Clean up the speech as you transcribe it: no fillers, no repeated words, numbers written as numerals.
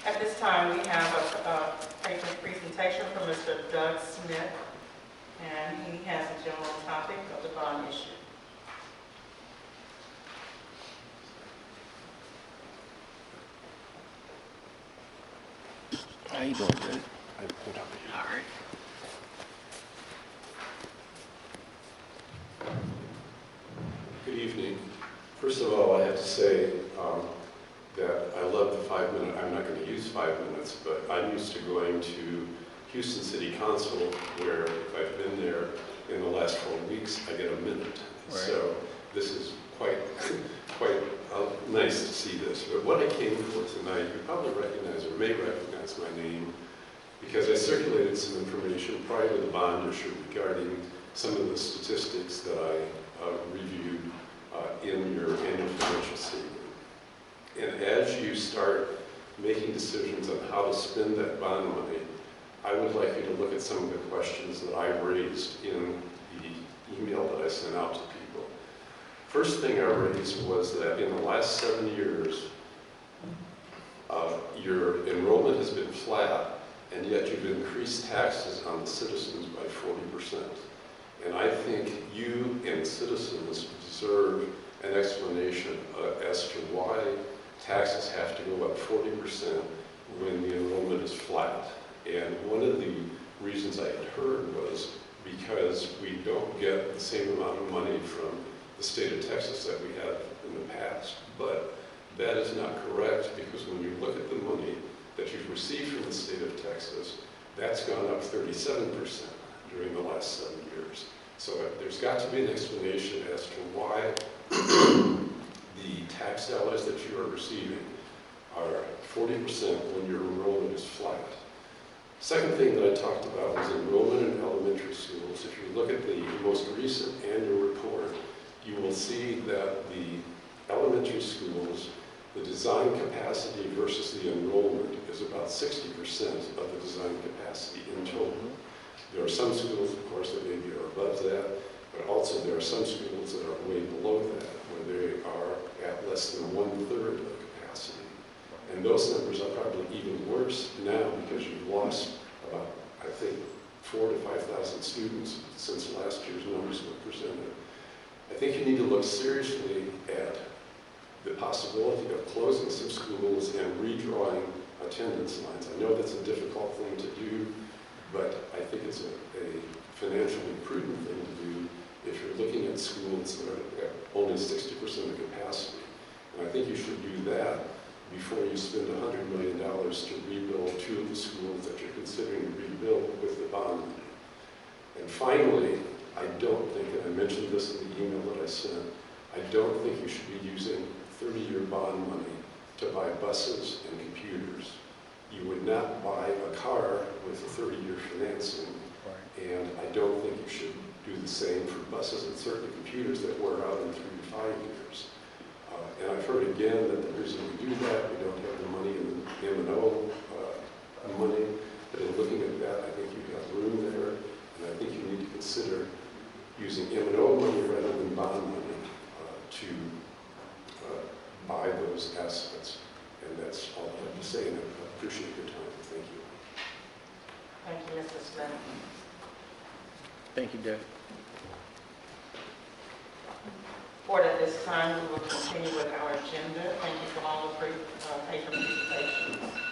At this time, we have a patron presentation from Mr. Doug Smith, and he has a general topic of the bond issue. How you doing, Doug? All right. Good evening. First of all, I have to say that I love the 5 minute. I'm not going to use 5 minutes, but I'm used to going to Houston City Council, where if I've been there in the last 4 weeks, I get a minute. Right. So this is quite nice to see this. But what I came for tonight, you probably recognize or may recognize my name, because I circulated some information prior to the bond issue regarding some of the statistics that I reviewed in your annual financial statement. And as you start making decisions on how to spend that bond money, I would like you to look at some of the questions that I raised in the email that I sent out to people. First thing I raised was that in the last 7 years, your enrollment has been flat, and yet you've increased taxes on the citizens by 40%. And I think you and citizens deserve an explanation as to why taxes have to go up 40% when the enrollment is flat. And one of the reasons I had heard was because we don't get the same amount of money from the state of Texas that we have in the past. But that is not correct, because when you look at the money that you've received from the state of Texas, that's gone up 37% during the last 7 years. So there's got to be an explanation as to why the tax dollars that you are receiving are 40% when your enrollment is flat. Second thing that I talked about was enrollment in elementary schools. If you look at the most recent annual report, you will see that the elementary schools, the design capacity versus the enrollment is about 60% of the design capacity in total. There are some schools, of course, that maybe are above that, but also there are some schools that are way below that, where they are at less than 1/3 of capacity. And those numbers are probably even worse now, because you've lost about, I think, 4,000 to 5,000 students since last year's numbers were presented. I think you need to look seriously at the possibility of closing some schools and redrawing attendance lines. I know that's a difficult thing to do, but I think it's a financially prudent thing to do if you're looking at schools that are at only 60% of capacity. And I think you should do that before you spend $100 million to rebuild 2 of the schools that you're considering to rebuild with the bond money. And finally, I don't think, and I mentioned this in the email that I sent, I don't think you should be using 30-year bond money to buy buses and computers. You would not buy a car with a 30-year financing, and I don't think you should do the same for buses and certainly computers that wear out in 3 to 5 years. And I've heard again that the reason we do that, we don't have the money in the M&O money, but in looking at that, I think you've got room there, and I think you need to consider using M&O money rather than bond money to buy those assets. And that's all I have to say, and I appreciate your time. Thank you. Thank you, Mr. Smith. Thank you, Doug. Board, at this time, we will continue with our agenda. Thank you for all the patron presentations.